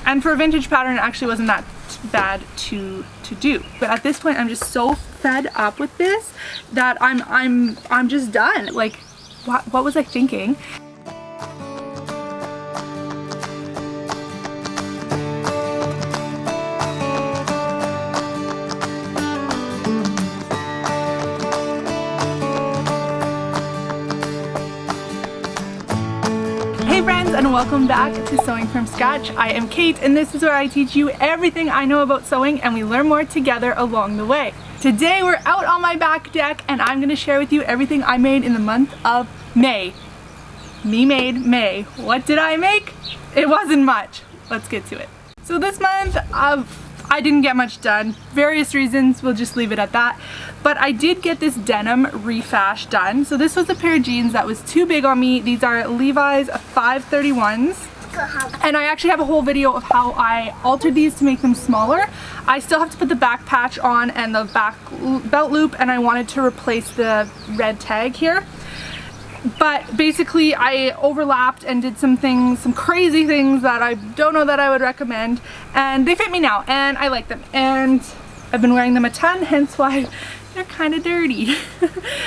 And for a vintage pattern, it actually wasn't that bad to do. But at this point, I'm just so fed up with this that I'm just done. Like, what was I thinking? Hey friends, and welcome back to Sewing from Scratch. I am Kate, and this is where I teach you everything I know about sewing and we learn more together along the way. Today we're out on my back deck and I'm going to share with you everything I made in the month of May. Me made May. What did I make? It wasn't much. Let's get to it. So this month I didn't get much done. Various reasons, we'll just leave it at that. But I did get this denim refash done. So this was a pair of jeans that was too big on me. These are Levi's 531s. And I actually have a whole video of how I altered these to make them smaller. I still have to put the back patch on and the back belt loop, and I wanted to replace the red tag here. But basically I overlapped and did some things, some crazy things that I don't know that I would recommend, and they fit me now and I like them, and I've been wearing them a ton, hence why they're kind of dirty.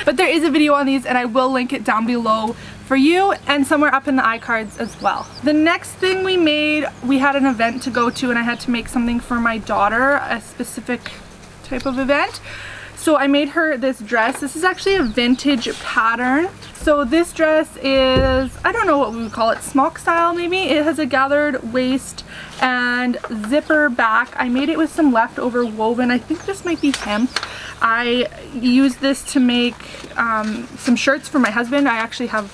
But there is a video on these and I will link it down below for you and somewhere up in the iCards as well. The next thing we made, we had an event to go to and I had to make something for my daughter, a specific type of event. So I made her this dress. This is actually a vintage pattern. So this dress is, I don't know what we would call it, smock style maybe. It has a gathered waist and zipper back. I made it with some leftover woven. I think this might be hemp. I used this to make some shirts for my husband. I actually have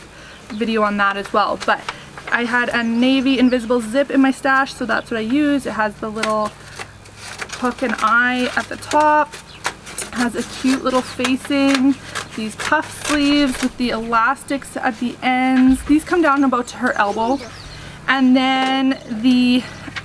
a video on that as well. But I had a navy invisible zip in my stash, so that's what I used. It has the little hook and eye at the top. Has a cute little facing, these puff sleeves with the elastics at the ends. These come down about to her elbow. And then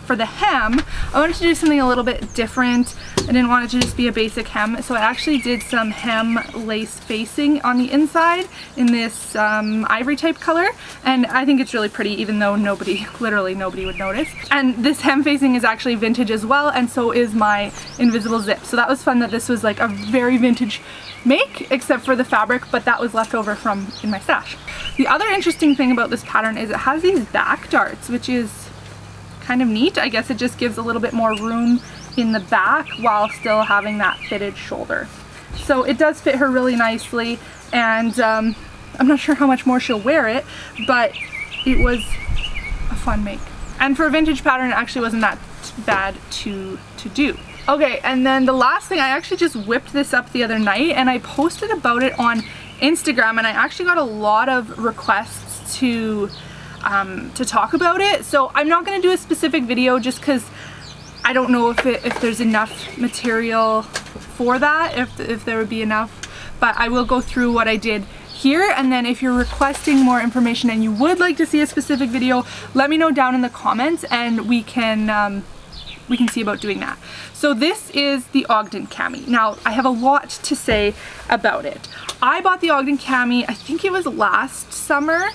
for the hem, I wanted to do something a little bit different. I didn't want it to just be a basic hem, so I actually did some hem lace facing on the inside in this ivory type color, and I think it's really pretty, even though literally nobody would notice. And this hem facing is actually vintage as well, and so is my invisible zip. So that was fun that this was like a very vintage make, except for the fabric, but that was left over from in my stash. The other interesting thing about this pattern is it has these back darts, which is kind of neat. I guess it just gives a little bit more room in the back while still having that fitted shoulder. So it does fit her really nicely, and I'm not sure how much more she'll wear it, but it was a fun make. And for a vintage pattern, it actually wasn't that bad to do. Okay, and then the last thing, I actually just whipped this up the other night and I posted about it on Instagram, and I actually got a lot of requests to talk about it. So I'm not going to do a specific video just because I don't know if there's enough material for that, if there would be enough, but I will go through what I did here, and then if you're requesting more information and you would like to see a specific video, let me know down in the comments and we can see about doing that. So this is the Ogden Cami. Now I have a lot to say about it. I bought the Ogden Cami, I think it was last summer,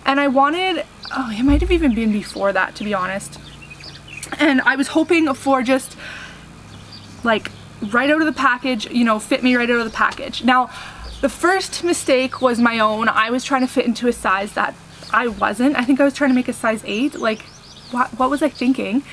and I wanted, oh, it might have even been before that, to be honest. And I was hoping for just like right out of the package, you know, fit me right out of the package. Now, the first mistake was my own. I was trying to fit into a size that I wasn't. I think I was trying to make a size 8. Like, what was I thinking?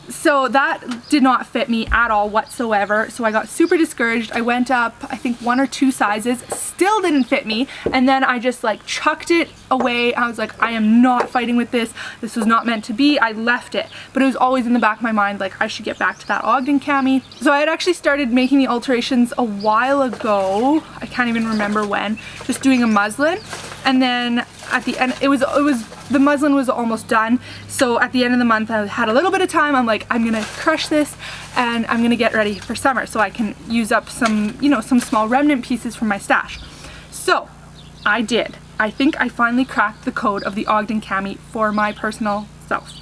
So that did not fit me at all whatsoever. So I got super discouraged. I went up, I think 1 or 2 sizes, still didn't fit me. And then I just like chucked it away. I was like, I am not fighting with this. This was not meant to be. I left it. But it was always in the back of my mind, like I should get back to that Ogden Cami. So I had actually started making the alterations a while ago. I can't even remember when. Just doing a muslin. And then at the end, the muslin was almost done. So at the end of the month, I had a little bit of time. I'm like, I'm gonna crush this and I'm gonna get ready for summer so I can use up some, you know, some small remnant pieces from my stash. So I did. I think I finally cracked the code of the Ogden Cami for my personal self.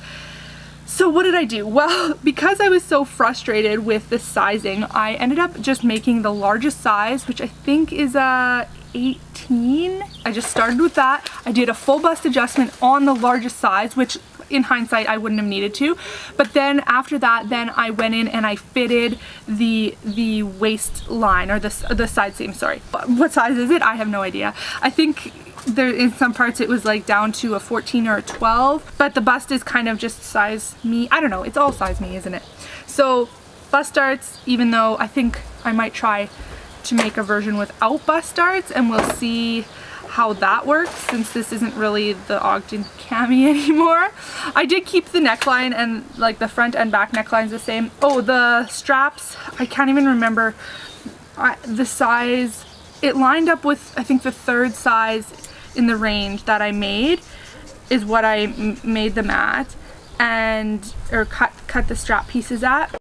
So what did I do? Well, because I was so frustrated with the sizing, I ended up just making the largest size, which I think is a 18. I just started with that. I did a full bust adjustment on the largest size, which in hindsight I wouldn't have needed to. But then after that, then I went in and I fitted the waistline, or the side seam, sorry. What size is it? I have no idea. I think there in some parts it was like down to a 14 or a 12, but the bust is kind of just size me. I don't know, it's all size me, isn't it? So bust darts, even though I think I might try to make a version without bust darts, and we'll see how that works since this isn't really the Ogden Cami anymore. I did keep the neckline and like the front and back necklines the same. Oh, the straps, I can't even remember the size. It lined up with, I think, the third size in the range that I made is what I made them at, and or cut the strap pieces at.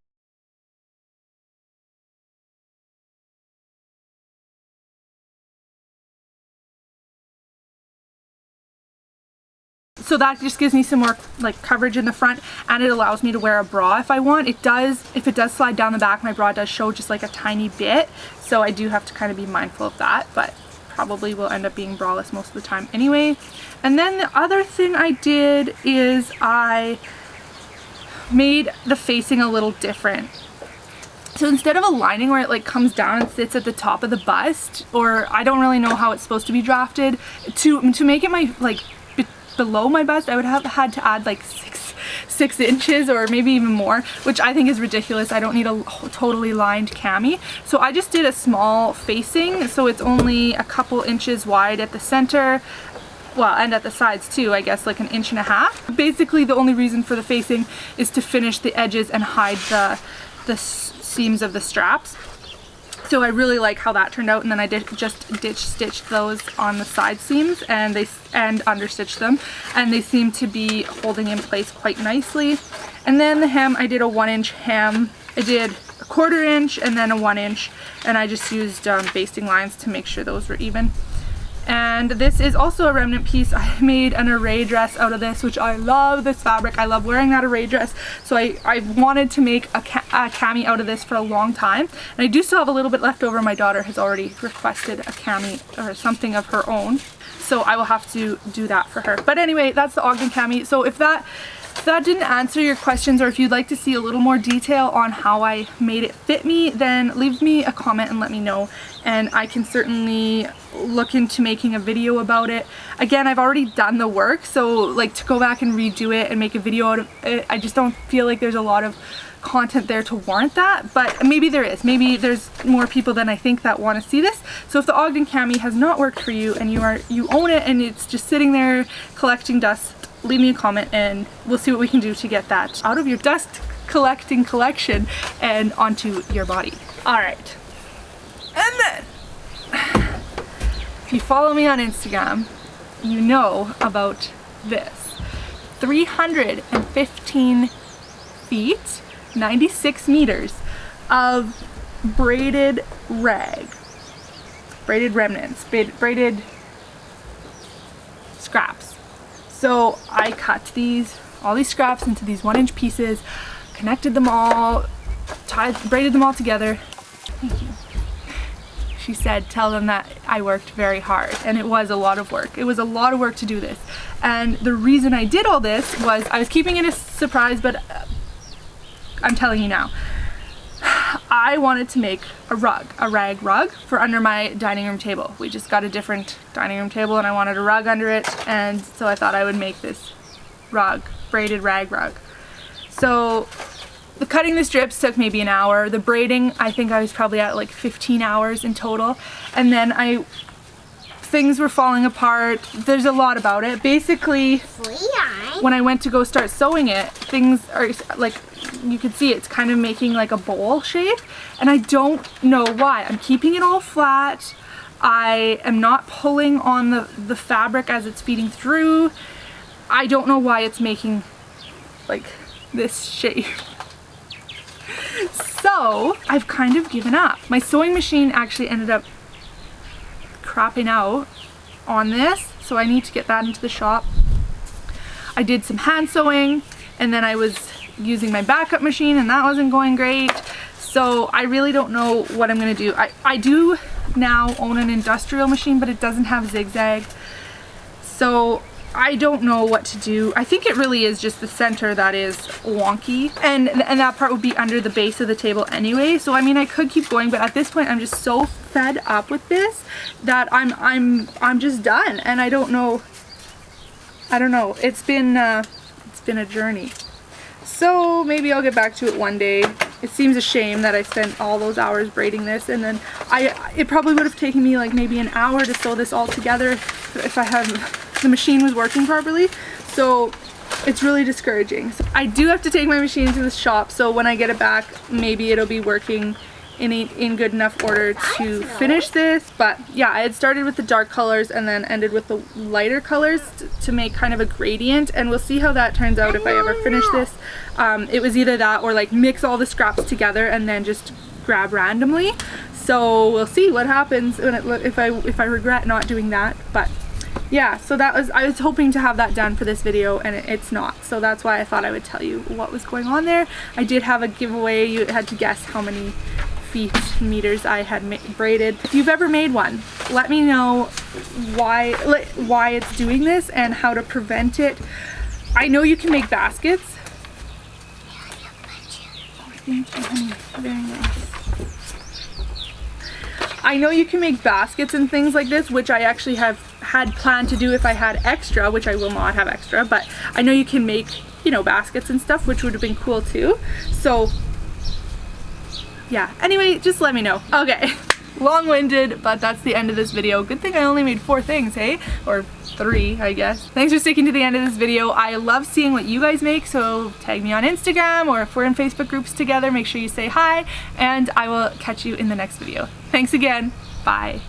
So that just gives me some more like coverage in the front, and it allows me to wear a bra if I want. It does, if it does slide down the back, my bra does show just like a tiny bit, so I do have to kind of be mindful of that, but probably will end up being braless most of the time anyway. And then the other thing I did is I made the facing a little different. So instead of a lining where it like comes down and sits at the top of the bust, or I don't really know how it's supposed to be drafted, to make it my like below my bust, I would have had to add like six inches or maybe even more, which I think is ridiculous. I don't need a totally lined cami. So I just did a small facing, so it's only a couple inches wide at the center, well, and at the sides too, I guess like 1.5 inches. Basically the only reason for the facing is to finish the edges and hide the seams of the straps. So I really like how that turned out, and then I just ditch stitched those on the side seams and understitched them, and they seem to be holding in place quite nicely. And then the hem, I did a 1-inch hem. I did a 1/4 inch and then a 1 inch, and I just used basting lines to make sure those were even. And this is also a remnant piece. I made an array dress out of this, which I love this fabric. I love wearing that array dress. So I wanted to make a cami out of this for a long time. And I do still have a little bit left over. My daughter has already requested a cami or something of her own, so I will have to do that for her. But anyway, that's the Ogden Cami. So if that didn't answer your questions, or if you'd like to see a little more detail on how I made it fit me, then leave me a comment and let me know, and I can certainly look into making a video about it. Again, I've already done the work, so like to go back and redo it and make a video out of it, I just don't feel like there's a lot of content there to warrant that, but maybe there is. Maybe there's more people than I think that want to see this. So if the Ogden Cami has not worked for you and you own it and it's just sitting there collecting dust, leave me a comment and we'll see what we can do to get that out of your dust collecting collection and onto your body. All right. And then, if you follow me on Instagram, you know about this. 315 feet, 96 meters of braided rag. Braided remnants, braided scraps. So I cut all these scraps into these 1-inch pieces, connected them all, braided them all together. Thank you. She said, tell them that I worked very hard, and it was a lot of work. It was a lot of work to do this. And the reason I did all this was I was keeping it a surprise, but I'm telling you now. I wanted to make a rag rug for under my dining room table. We just got a different dining room table and I wanted a rug under it, and so I thought I would make this rug, braided rag rug. So the cutting the strips took maybe an hour. The braiding, I think I was probably at like 15 hours in total. And then things were falling apart. There's a lot about it. Basically, when I went to go start sewing it, things are like, you can see it's kind of making like a bowl shape, and I don't know why. I'm keeping it all flat. I am not pulling on the fabric as it's feeding through. I don't know why it's making like this shape. So I've kind of given up. My sewing machine actually ended up crapping out on this, so I need to get that into the shop. I did some hand sewing, and then I was using my backup machine and that wasn't going great. So I really don't know what I'm gonna do. I do now own an industrial machine, but it doesn't have zigzag. So I don't know what to do. I think it really is just the center that is wonky, and that part would be under the base of the table anyway. So I mean, I could keep going, but at this point I'm just so fed up with this that I'm just done, and I don't know. It's been a journey. So maybe I'll get back to it one day. It seems a shame that I spent all those hours braiding this, and then it probably would have taken me like maybe an hour to sew this all together if the machine was working properly. So it's really discouraging. So I do have to take my machine to the shop, so when I get it back, maybe it'll be working in good enough order to finish this. But yeah, I had started with the dark colors and then ended with the lighter colors to make kind of a gradient, and we'll see how that turns out if I ever finish this. It was either that or like mix all the scraps together and then just grab randomly. So we'll see what happens when if I regret not doing that. But yeah, so I was hoping to have that done for this video, and it's not. So that's why I thought I would tell you what was going on there. I did have a giveaway. You had to guess how many feet meters I had braided. If you've ever made one, let me know why it's doing this and how to prevent it. I know you can make baskets. Oh, thank you, honey. Very nice. I know you can make baskets and things like this, which I actually had planned to do if I had extra, which I will not have extra, but I know you can make, you know, baskets and stuff, which would have been cool too. So yeah, anyway, just let me know. Okay, long-winded, but that's the end of this video. Good thing I only made 4 things, hey? Or 3, I guess. Thanks for sticking to the end of this video. I love seeing what you guys make, so tag me on Instagram, or if we're in Facebook groups together, make sure you say hi, and I will catch you in the next video. Thanks again. Bye.